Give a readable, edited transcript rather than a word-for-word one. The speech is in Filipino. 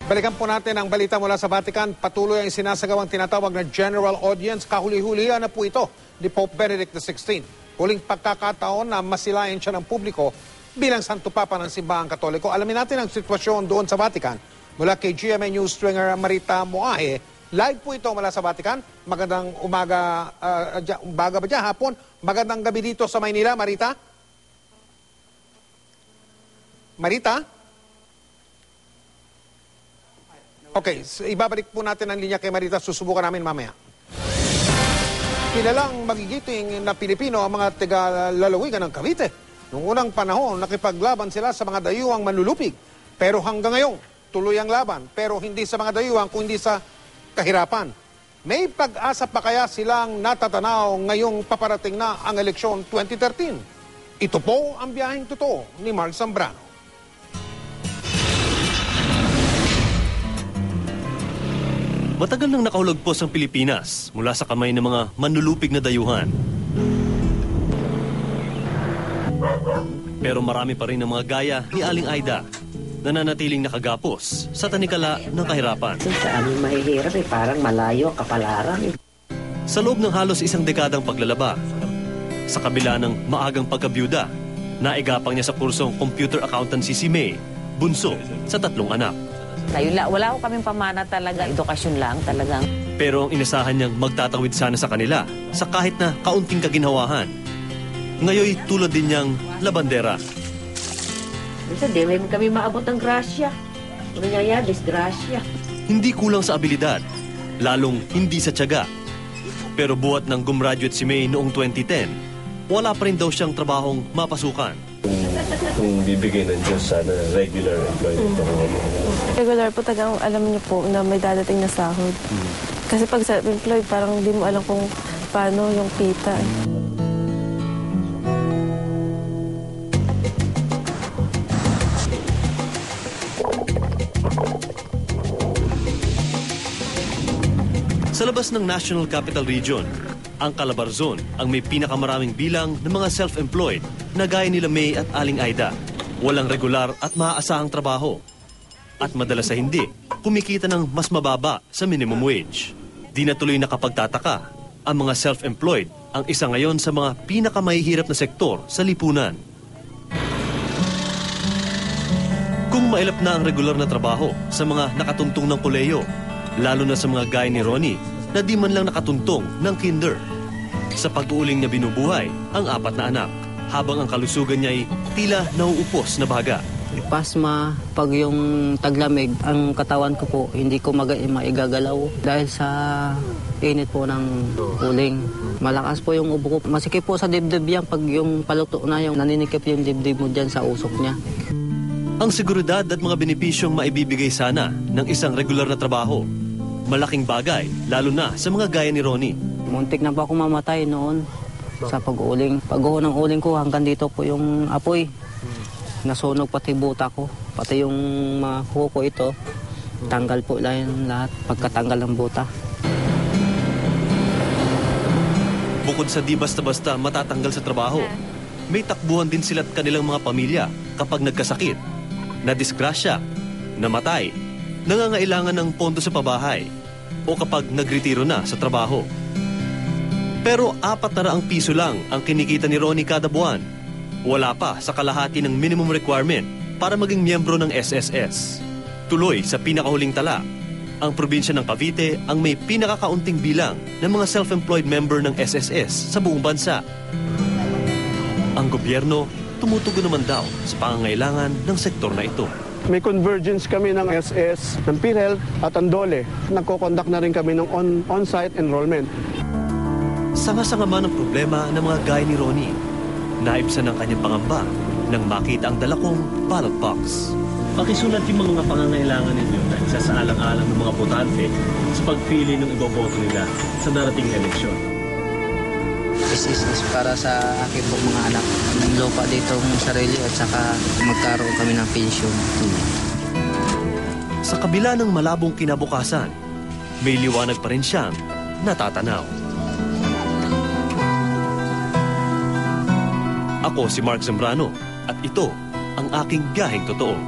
Balikan po natin ang balita mula sa Vatican. Patuloy ang sinasagawang tinatawag na General Audience. Kahuli-hulihan na po ito ni Pope Benedict XVI. Huling pagkakataon na masilayan siya ng publiko bilang Santo Papa ng Simbahang Katoliko. Alamin natin ang sitwasyon doon sa Vatican mula kay GMA News stringer Marita Moahe. Live po ito mula sa Vatican. Magandang umaga, umaga ba dyan, hapon? Magandang gabi dito sa Maynila, Marita? Marita? Okay, ibabalik po natin ang linya kay Marita. Susubukan namin mamaya. Kilalang magigiting na Pilipino ang mga taga-lalawigan ng Cavite. Noong unang panahon, nakipaglaban sila sa mga dayuhang manlulupig. Pero hanggang ngayon, tuloy ang laban. Pero hindi sa mga dayuhang, kundi sa kahirapan. May pag-asa pa kaya silang natatanaw ngayong paparating na ang eleksyon 2013? Ito po ang biyaheng totoo ni Mark Zambrano. Matagal nang nakahulagpos ang Pilipinas mula sa kamay ng mga manlulupig na dayuhan. Pero marami pa rin ang mga gaya ni Aling Aida na nanatiling nakagapos sa tanikala ng kahirapan. Sa amin mahihirap parang malayo, kapalaran. Sa loob ng halos isang dekadang paglalaba, sa kabila ng maagang pagkabyuda, naigapang niya sa kursong Computer Accountancy si May, bunso sa 3 anak. Wala ko kaming pamana talaga, edukasyon lang talagang. Pero ang inasahan niyang magtatawid sana sa kanila sa kahit na kaunting kaginhawahan. Ngayoy tulad din niyang labandera. Minsan di may kami maabot ng grasya. Nangyaya, disgrasya. Hindi kulang sa abilidad, lalong hindi sa tiyaga. Pero buhat ng gumraduate si May noong 2010, wala pa rin daw siyang trabahong mapasukan. Kung bibigay ng Diyos sana regular employment. Regular po talagang alam niyo po na may dadating na sahod. Kasi pag self-employed, parang hindi mo alam kung paano yung kita. Sa labas ng National Capital Region, ang Calabarzon ang may pinakamaraming bilang ng mga self-employed na gaya nila May at Aling Aida. Walang regular at maaasahang trabaho. At madalas sa hindi, kumikita ng mas mababa sa minimum wage. Di na tuloy nakapagtataka ang mga self-employed ang isa ngayon sa mga pinakamahihirap na sektor sa lipunan. Kung mailap na ang regular na trabaho sa mga nakatuntong ng koleyo, lalo na sa mga gaya ni Ronnie na di man lang nakatuntong ng kinder. Sa pag-uuling niya binubuhay ang 4 na anak, habang ang kalusugan niya ay tila nauupos na baga. Pasma, pag yung taglamig, ang katawan ko po, hindi ko maigagalaw dahil sa init po ng uling. Malakas po yung ubo ko. Masikip po sa dibdib yan pag yung paluto na yung naninikip yung dibdib mo dyan sa usok niya. Ang seguridad at mga benepisyong maibibigay sana ng isang regular na trabaho, malaking bagay, lalo na sa mga gaya ni Ronnie. Muntik na po ako mamatay noon sa pag-uling. Pag-uho ng uling ko, hanggang dito po yung apoy. Nasunog pati buta ko, pati yung mga kuko ito. Tanggal po lang lahat pagkatanggal ng buta. Bukod sa di basta-basta matatanggal sa trabaho, may takbuhan din sila't kanilang mga pamilya kapag nagkasakit, nadisgrasya, namatay, nangangailangan ng pondo sa pabahay, o kapag nagretiro na sa trabaho. Pero 400 piso lang ang kinikita ni Ronnie kada buwan. Wala pa sa kalahati ng minimum requirement para maging miyembro ng SSS. Tuloy sa pinakahuling tala, ang probinsya ng Cavite ang may pinakakaunting bilang ng mga self-employed member ng SSS sa buong bansa. Ang gobyerno tumutugon naman daw sa pangangailangan ng sektor na ito. May convergence kami ng SS, ng PhilHealth at Andole. Nagko-conduct na rin kami ng on-site enrollment. Sanga-sanga man ang problema ng mga gaya ni Ronnie. Naibsan ang kanyang pangamba nang makita ang dalakong ballot box. Pakisulat yung mga pangangailangan ninyo na isa sa alang-alang ng mga botante sa pagpili ng iboboto nila sa darating na eleksyon. This is para sa akin po mga anak. Lupa dito ng sarili at saka magkaroon kami ng pensyon. Sa kabila ng malabong kinabukasan, may liwanag pa rin siyang natatanaw. Ako si Mark Zambrano at ito ang aking biyaheng totoo.